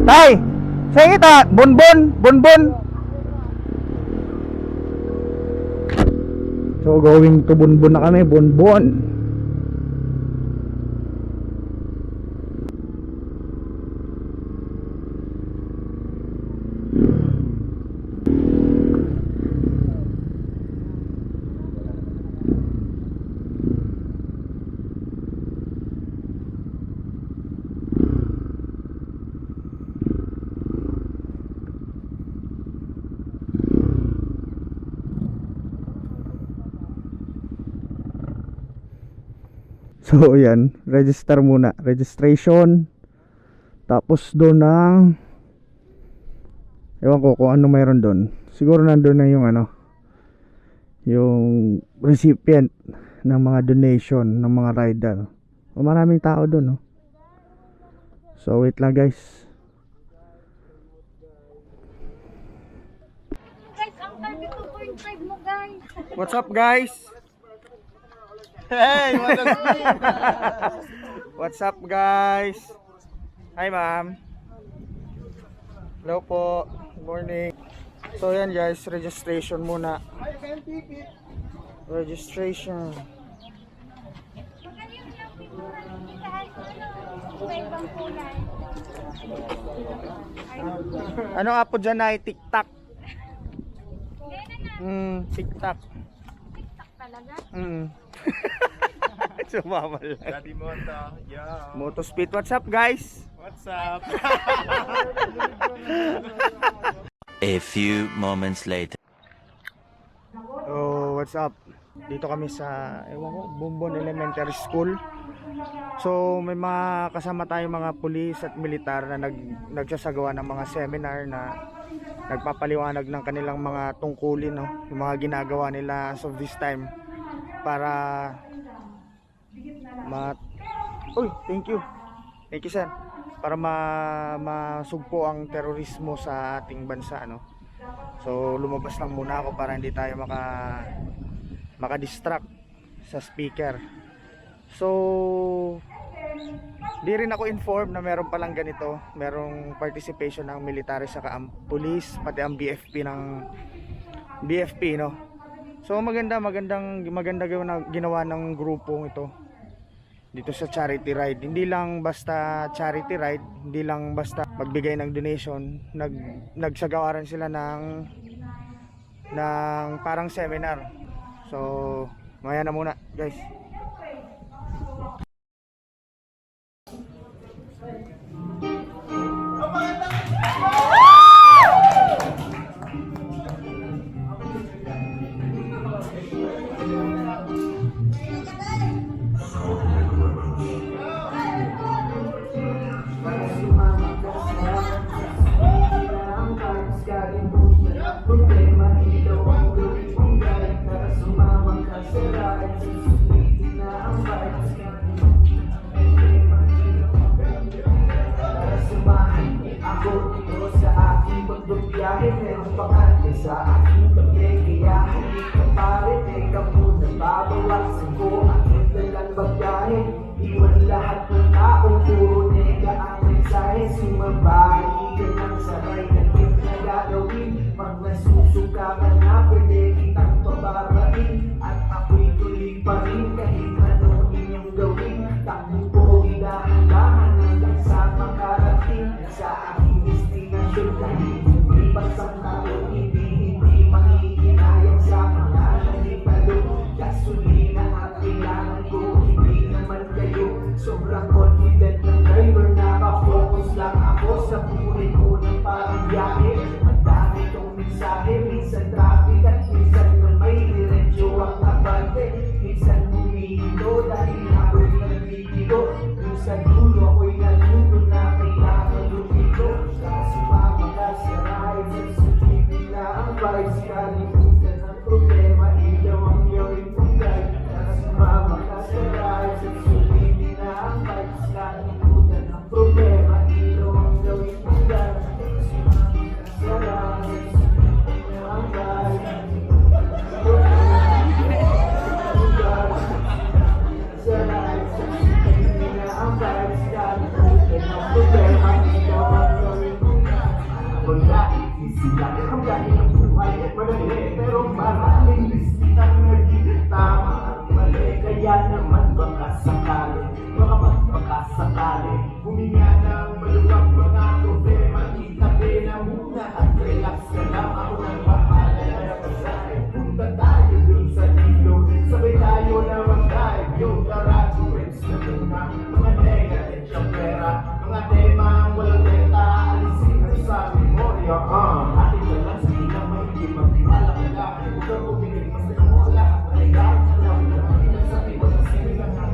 Tay, sa kita Bunbun. So going to Bunbun na kami, Bunbun. So yan, register muna, registration. Tapos doon ng ewan ko kung ano mayroon doon. Siguro nandoon na yung ano, yung recipient ng mga donation ng mga rider. O maraming tao doon, no? So wait lang guys. Guys, ang 32.5 mo guys. What's up guys? Hey, What's up guys? Hi ma'am. Hello po. Good morning. So yan guys, registration muna. Registration. Magaling yung pintura ni Tahan ko. Iba-ibang kulay. Ano nga po dyan ay TikTok? Ganyan na. TikTok. TikTok talaga. Sumama lang. Daddy Moto, yo. Motospeed, what's up guys? What's up? A few moments later. Oh, what's up? Dito kami sa ewan ko, Bumbon Elementary School. So may mga kasama tayong mga pulis at militar na nagsasagawa ng mga seminar na nagpapaliwanag ng kanilang mga tungkulin, no? Yung mga ginagawa nila as of this time para thank you sir, para masugpo ang terorismo sa ating bansa, no? So lumabas lang muna ako para hindi tayo maka-distract sa speaker. So di rin ako informed na meron palang ganito, merong participation ng military saka ang police pati ang BFP no. So magandang ginawa ng grupong ito dito sa charity ride. Hindi lang basta charity ride, hindi lang basta magbigay ng donation, nagsagawaran sila ng parang seminar. So maya na muna guys. Sa aking tabi, kaya hindi ka pare, teka muna, babawasan ko aking dalang bagahe. Iwan lahat ng tao, puro nega ang mensahe. Sumabay ka ng sabay na tip na gagawin. Pag nasusuka ka na, pwede kitang pabarain. At ako'y tuloy pa rin kahit ano inyong gawin. Takbo ko, hidahan-dahan hanggang sa makarating sa aking destinasyon. Kahit hindi pasang tao, hindi mahihinayang sa mga nalipalo. Gasolina at kailangan ko, hindi naman kayo. Sobrang confident ng driver, nakafocus lang ako sa buhay ko ng parang biyahe. Madami kong mensahe, minsan traffic at minsan na may diretso ang abante. Minsan humihilo dahil ako'y nagbibigo. Yung sa dulo ako'y naluto na kailangan lumito. Sumama ka sa ride, susipin na ang vibes. Kalimutan ang problema, ilaw ang gawin kong guide. Sumama ka sa ride, susipin na ang vibes. Kalimutan ang problema, ilaw ang gawin kong guide. Sumama ka sa ride, susipin na ang vibes. Sa ride, susipin na ang vibes. Kalimutan ang problema, ilaw ang gawin kong guide. Wala, isilang ang dahil ang buhay madali, pero maraming bisitang naging tama at mali. Kaya naman baka sakali huminga ng maluwag mga problema. Itabi na muna at relax ka lang, ako nang bahala na pasahe. Punta tayo dun sa ilo, sabay tayo na mag-dive. Yung graduates na tuna, mga negative sa pera, mga tema ang walang beta, alisin na sa memorya. Ating dalang sa ilang may hindi magtiwala ka lang. Huwag kang pumilig, mas na mo lahat, ay gawin ka lang. Sa iba sa sinigang na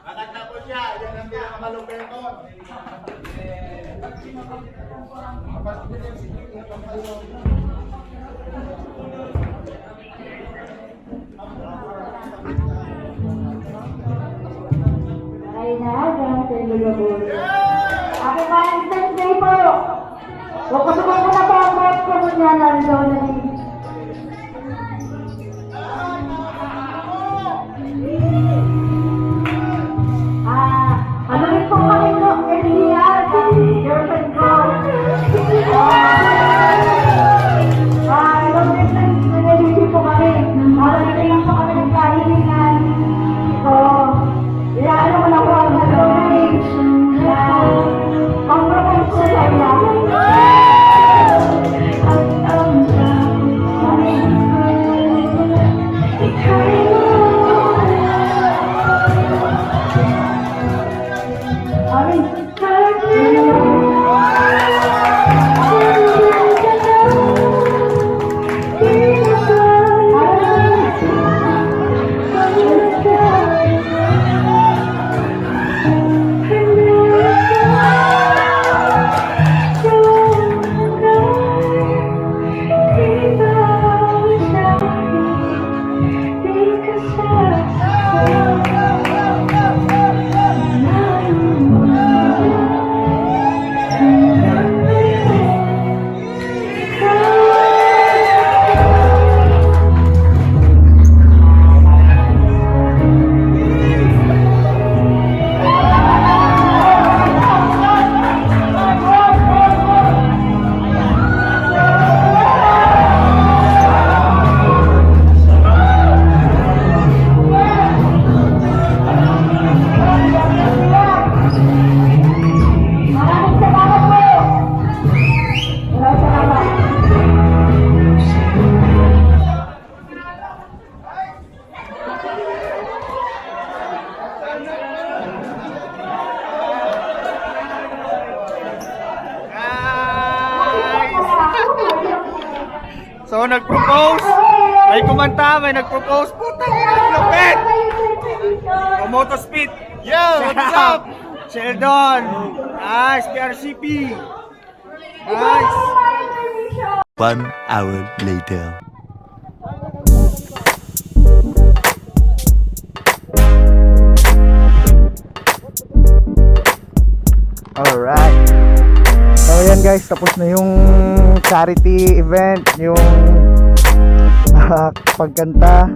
Nakatapos siya, yan ang pinakamalupito. Ay naaga, Sir Lulubog. Happy Valentine's Day po! Kukutukan ko na po ang boss ko nun yan, Arizona. Ano rin po kami no? LDR, girlfriend ko. Long distance relationship po kami. Nalagay lang po kami ng kahilingan. So, ilaano ko na po ang gagawin. Pang-propose ko sa iyo. So, nag-propose. May kumanta, may nag-propose. Puta, lupit! Moto Speed. Yo, what's up? Sheldon. Nice, PRCP. Nice. 1 hour later. Alright. So yan guys, tapos na yung charity event, yung pagkanta.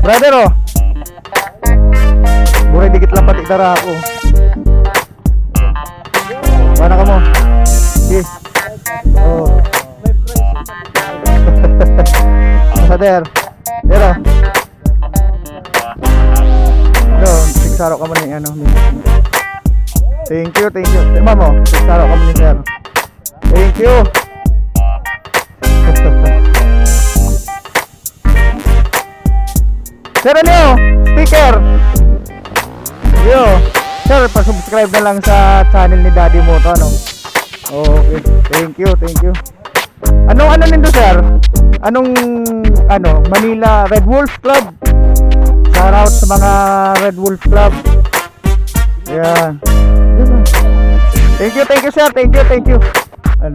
Brother oh, buhay dikit lang pati tara ako. Mana ka mo? Sige. Oh. Brother. Dero. No, sigsaro ka mo ni ano. Thank you. Tema mo, sigsaro ka mo ni sir. Thank you. Sir, ano? Sticker. Yo. Sir, pa-subscribe na lang sa channel ni Daddy mo to, ano? Okay. Thank you. Anong ano nindo, sir? Anong ano, Manila Red Wolf Club? Shout out sa mga Red Wolf Club. Yeah. Thank you, sir. Thank you. Ano?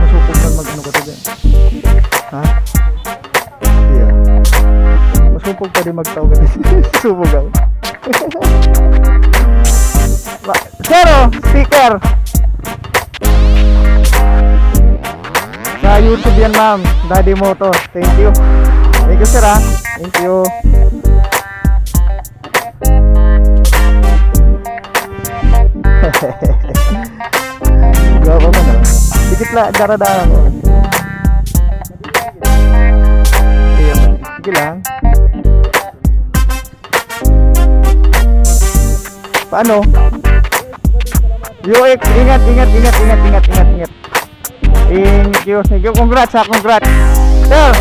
Masupog man mag-ano ko to dyan. Ha? Yeah. Masupog pa din magtawag. Supog ako. Sir, oh, sticker. Sa YouTube yan, ma'am. Daddy Moto. Thank you. Thank you, sir, ha. Thank you. Gawa ko man, oh. Dikit lang, dara-dara ko. Sige lang. Paano? UX, ingat. Ingat you. Congrats ha, congrats. Sir,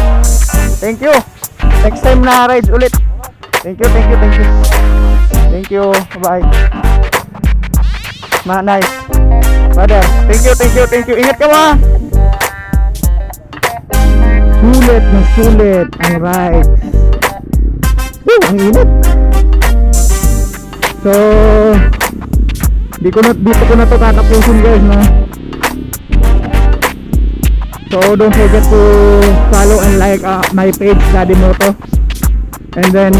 thank you. Next time na rides ulit. Thank you. Thank you. Bye. Nice. Brother, thank you. Ingat ka ma. Sulit ang rides. Ang init. So, dito ko na to tatapusin guys, no? So don't forget to follow and like my page Daddy Moto. And then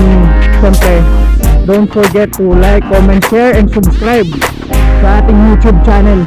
syempre, don't forget to like, comment, share and subscribe sa ating YouTube channel.